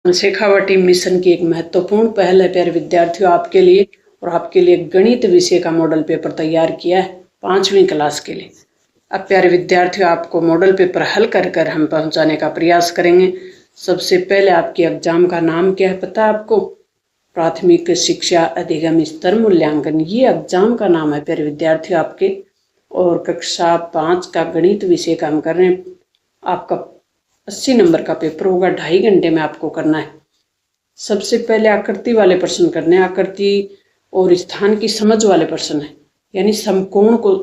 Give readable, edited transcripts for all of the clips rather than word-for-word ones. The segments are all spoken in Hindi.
शेखावटी मिशन की एक महत्वपूर्ण पहल है प्यारे विद्यार्थियों आपके लिए, और आपके लिए गणित विषय का मॉडल पेपर तैयार किया है 5वीं क्लास के लिए। अब प्यारे विद्यार्थियों आपको मॉडल पेपर हल कर कर हम पहुंचाने का प्रयास करेंगे। सबसे पहले आपके एग्जाम का नाम क्या है पता है आपको? प्राथमिक शिक्षा अधिगम स्तर मूल्यांकन, ये एग्जाम का नाम है प्यारे विद्यार्थियों आपके। और कक्षा 5 का गणित विषय का हम कर रहे हैं। आपका 80 नंबर का पेपर होगा, 2.5 घंटे में आपको करना है। सबसे पहले आकृति वाले प्रश्न करने हैं, आकृति और स्थान की समझ वाले प्रश्न है। यानी समकोण को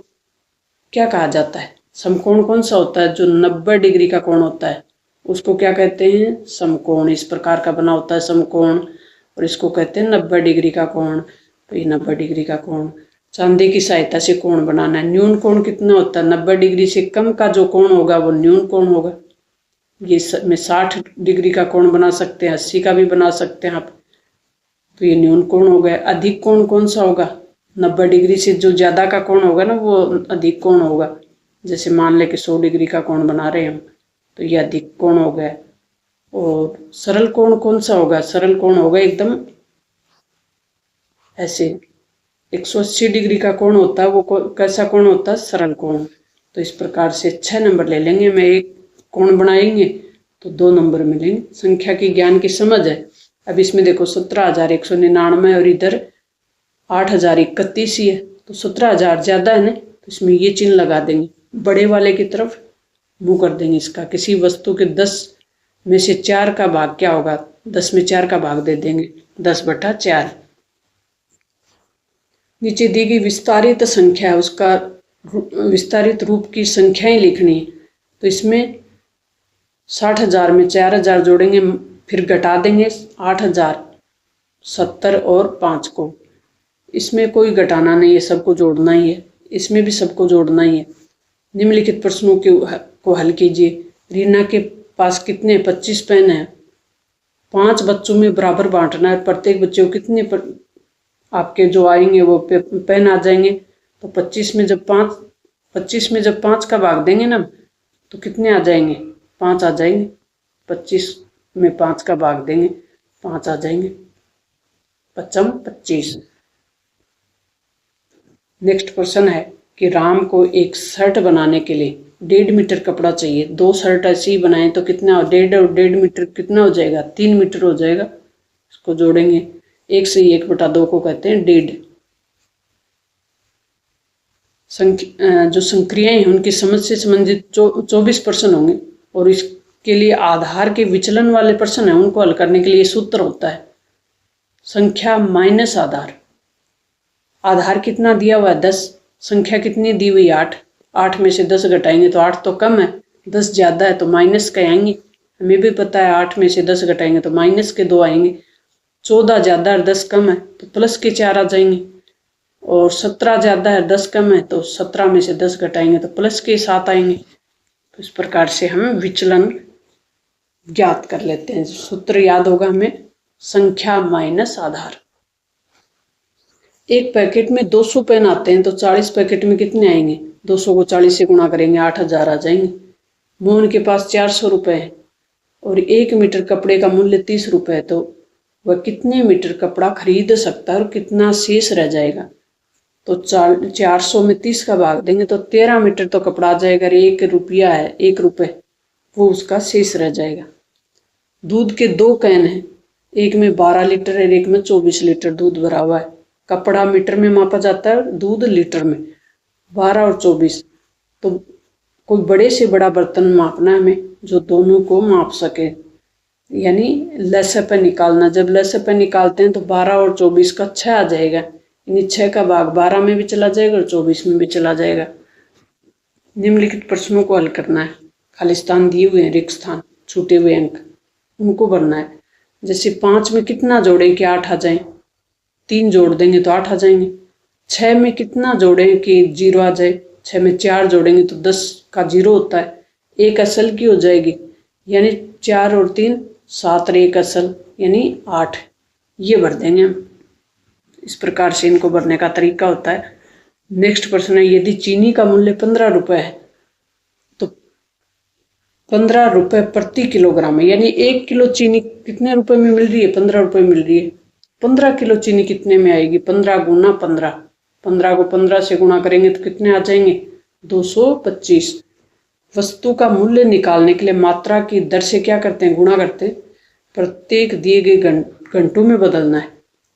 क्या कहा जाता है? समकोण कौन सा होता है? जो 90 डिग्री का कोण होता है उसको क्या कहते हैं? समकोण। इस प्रकार का बना होता है समकोण, और इसको कहते हैं 90 डिग्री का कोण। तो ये 90 डिग्री का कोण। चांदी की सहायता से कोण बनाना है। न्यून कोण कितना होता है? 90 डिग्री से कम का जो कोण होगा वो न्यून कोण होगा। ये में 60 डिग्री का कोण बना सकते हैं, 80 का भी बना सकते हैं आप। तो ये न्यून कोण हो गया। अधिक कोण कौन सा होगा? 90 डिग्री से जो ज्यादा का कोण होगा ना वो अधिक कोण होगा। जैसे मान ले कि 100 डिग्री का कोण बना रहे हैं हम, तो ये अधिक कोण हो गया। और सरल कोण कौन सा होगा? सरल कोण होगा एकदम ऐसे 180 डिग्री का कोण होता है, वो कैसा कोण होता है? सरल कोण। तो इस प्रकार से 6 नंबर ले लेंगे। मैं एक कोण बनाएंगे तो 2 नंबर मिलेंगे। संख्या की ज्ञान की समझ है। अब इसमें देखो 17,199 और इधर 8,031 ही है, तो 17,000 ज्यादा है ना, तो इसमें ये चिन्ह लगा देंगे। बड़े वाले की तरफ मुंह कर देंगे इसका। किसी वस्तु के 10 में से 4 का भाग क्या होगा? 10 में 4 का भाग दे देंगे, 10/4। नीचे दी गई विस्तारित संख्या है, उसका विस्तारित रूप की संख्याएं लिखनी है। तो इसमें 60,000 में 4,000 जोड़ेंगे, फिर घटा देंगे 8,000, 70 और 5 को। इसमें कोई घटाना नहीं है, सबको जोड़ना ही है। इसमें भी सबको जोड़ना ही है। निम्नलिखित प्रश्नों को हल कीजिए। रीना के पास कितने 25 पेन है? 5 बच्चों में बराबर बांटना है। प्रत्येक बच्चे को कितने आपके जो आएंगे वो पेन आ जाएंगे। तो 25 में जब 5 का भाग देंगे ना, तो कितने आ जाएंगे? 5 आ जाएंगे। 25 में 5 का भाग देंगे, 5 आ जाएंगे। 25। नेक्स्ट प्रश्न है कि राम को एक शर्ट बनाने के लिए 1.5 मीटर कपड़ा चाहिए। 2 शर्ट ऐसे ही बनाए तो कितना? 1.5 और 1.5 मीटर कितना हो जाएगा? 3 मीटर हो जाएगा। इसको जोड़ेंगे। 1 से 1/2 को कहते हैं 1.5। जो संक्रियाएं हैं उनकी समझ से संबंधित 24 प्रश्न होंगे, और इसके लिए आधार के विचलन वाले प्रश्न हैं उनको हल करने के लिए सूत्र होता है संख्या माइनस आधार। आधार कितना दिया हुआ है? 10। संख्या कितनी दी हुई? 8। 8 में से 10 घटाएंगे तो 8 तो कम है, 10 ज्यादा है तो माइनस के आएंगे। हमें भी पता है 8 में से 10 घटाएंगे तो माइनस के 2 आएंगे। 14 ज्यादा है 10 कम है तो प्लस के 4 आ जाएंगे। और 17 ज्यादा है 10 कम है तो 17 में से 10 घटाएंगे तो प्लस के 7 आएंगे। तो इस प्रकार से हम विचलन ज्ञात कर लेते हैं। सूत्र याद होगा हमें, संख्या माइनस आधार। एक पैकेट में 200 पेन आते हैं तो 40 पैकेट में कितने आएंगे? 200 को 40 से गुणा करेंगे, 8,000 आ जाएंगे। मोहन के पास 400 रुपए है और 1 मीटर कपड़े का मूल्य 30 रुपए है, तो वह कितने मीटर कपड़ा खरीद सकता है और कितना शेष रह जाएगा? तो 400 में 30 का भाग देंगे तो 13 मीटर तो कपड़ा आ जाएगा। 1 रुपया है, 1 रुपए, वो उसका शेष रह जाएगा। दूध के 2 कैन हैं, एक में 12 लीटर है, एक में 24 लीटर दूध भरा हुआ है। कपड़ा मीटर में मापा जाता है, दूध लीटर में। 12 और 24, तो कोई बड़े से बड़ा बर्तन मापना है हमें जो दोनों को माप सके, यानी लसे पे निकालना। जब लसे पे निकालते हैं तो 12 और 24 का 6 आ जाएगा, यानी 6 का भाग 12 में भी चला जाएगा और 24 में भी चला जाएगा। निम्नलिखित प्रश्नों को हल करना है। खाली स्थान दिए हुए हैं, रिक्त स्थान, छूटे हुए अंक, उनको भरना है। जैसे 5 में कितना जोड़ें कि 8 आ जाए? 3 जोड़ देंगे तो 8 आ जाएंगे। 6 में कितना जोड़ें कि 0 आ जाए? 6 में 4 जोड़ेंगे तो 10 का 0 होता है, 1 असल की हो जाएगी, यानी 4 और 3 7 और 1 असल, यानी 8। ये भर देंगे हम। इस प्रकार से इनको भरने का तरीका होता है। नेक्स्ट प्रश्न है, यदि चीनी का मूल्य 15 रुपए है तो 15 रुपए प्रति किलोग्राम है, यानी 1 किलो चीनी कितने रुपए में मिल रही है? 15 रुपए मिल रही है। 15 किलो चीनी कितने में आएगी? 15 गुना 15, 15 को 15 से गुणा करेंगे तो कितने आ जाएंगे? 225। वस्तु का मूल्य निकालने के लिए मात्रा की दर से क्या करते हैं? गुणा करते हैं। प्रत्येक दिए गए घंटों में बदलना है।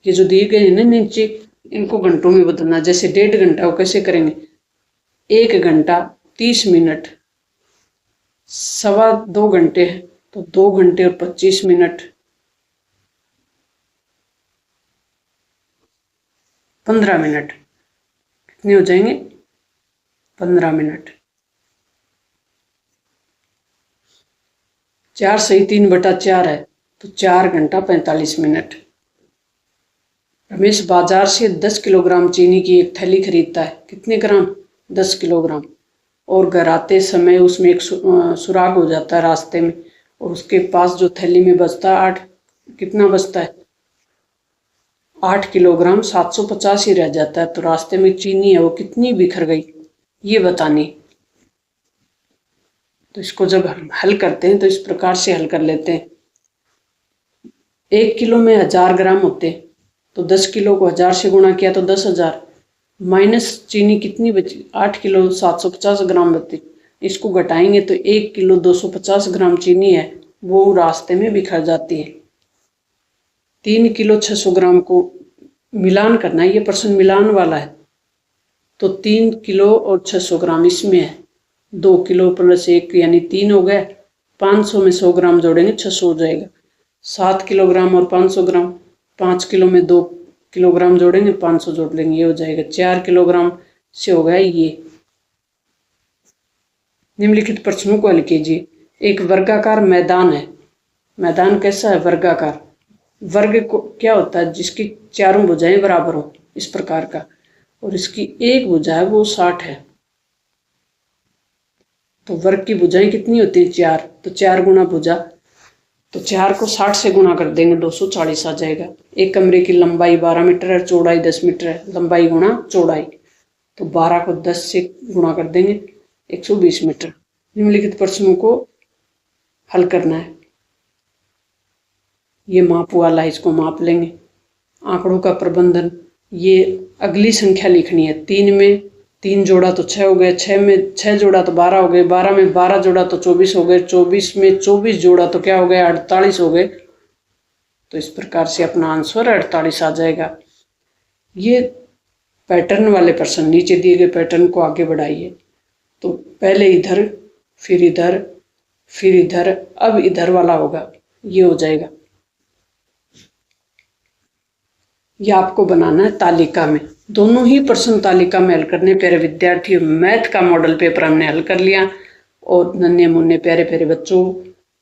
ये जो दिए गए हैं ना नीचे, इनको घंटों में बदलना है। जैसे 1.5 घंटा वो कैसे करेंगे? 1 घंटा 30 मिनट, 2.25 घंटे है तो 2 घंटे और 25 मिनट, 15 मिनट। कितने हो जाएंगे? 15 मिनट। 4 सही 3/4 है तो 4 घंटा 45 मिनट। रमेश बाजार से 10 किलोग्राम चीनी की एक थैली खरीदता है। कितने ग्राम? 10 किलोग्राम। और घर आते समय उसमें एक सुराग हो जाता है रास्ते में, और उसके पास जो थैली में बचता है 8, कितना बचता है? 8 किलोग्राम 750 ही रह जाता है। तो रास्ते में चीनी है वो कितनी बिखर गई, ये बतानी। तो इसको जब हम हल करते हैं तो इस प्रकार से हल कर लेते हैं। 1 किलो में 1000 ग्राम होते हैं, तो 10 किलो को 1000 से गुणा किया तो 10,000, माइनस चीनी कितनी बची? 8 किलो 750 ग्राम बची। इसको घटाएंगे तो 1 किलो 250 ग्राम चीनी है वो रास्ते में बिखर जाती है। 3 किलो 600 ग्राम को मिलान करना है, ये प्रश्न मिलान वाला है। तो 3 किलो और 600 ग्राम इसमें है, 2 किलो प्लस 1 यानी 3 हो गए। 500 में 100 ग्राम जोड़ेंगे 600 हो जाएगा। 7 किलोग्राम और 500 ग्राम, 5 किलो में 2 किलोग्राम जोड़ेंगे 500 जोड़ लेंगे, ये हो जाएगा 4 किलोग्राम से हो गया ये। निम्नलिखित प्रश्नों को हल कीजिए। एक वर्गाकार मैदान है। मैदान कैसा है? वर्गाकार। वर्ग को क्या होता है? जिसकी चारों भुजाएं बराबर हो, इस प्रकार का, और इसकी एक भुजा है वो 60 है। तो वर्ग की भुजाएं कितनी होती है? 4। तो 4 गुना भुजा, तो 4 को 60 से गुणा कर देंगे 240 आ जाएगा। एक कमरे की लंबाई 12 मीटर है, चौड़ाई 10 मीटर है। लंबाई गुणा चौड़ाई, तो 12 को 10 से गुणा कर देंगे 120 मीटर। निम्नलिखित प्रश्नों को हल करना है। ये माप वाला है, इसको माप लेंगे। आंकड़ों का प्रबंधन, ये अगली संख्या लिखनी है। 3 में 3 जोड़ा तो 6 हो गए, 6 में 6 जोड़ा तो 12 हो गए, 12 में 12 जोड़ा तो 24 हो गए, 24 में 24 जोड़ा तो क्या हो गया? 48 हो गए। तो इस प्रकार से अपना आंसर 48 आ जाएगा। ये पैटर्न वाले प्रश्न, नीचे दिए गए पैटर्न को आगे बढ़ाइए। तो पहले इधर, फिर इधर, फिर इधर, अब इधर वाला होगा, ये हो जाएगा। यह आपको बनाना है तालिका में। दोनों ही प्रश्न तालिका में हल करने। प्यारे विद्यार्थियों, मैथ का मॉडल पेपर हमने हल कर लिया। और नन्हे मुन्ने प्यारे प्यारे बच्चों,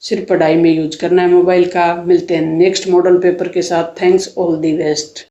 सिर्फ पढ़ाई में यूज करना है मोबाइल का। मिलते हैं नेक्स्ट मॉडल पेपर के साथ। Thanks, all the best.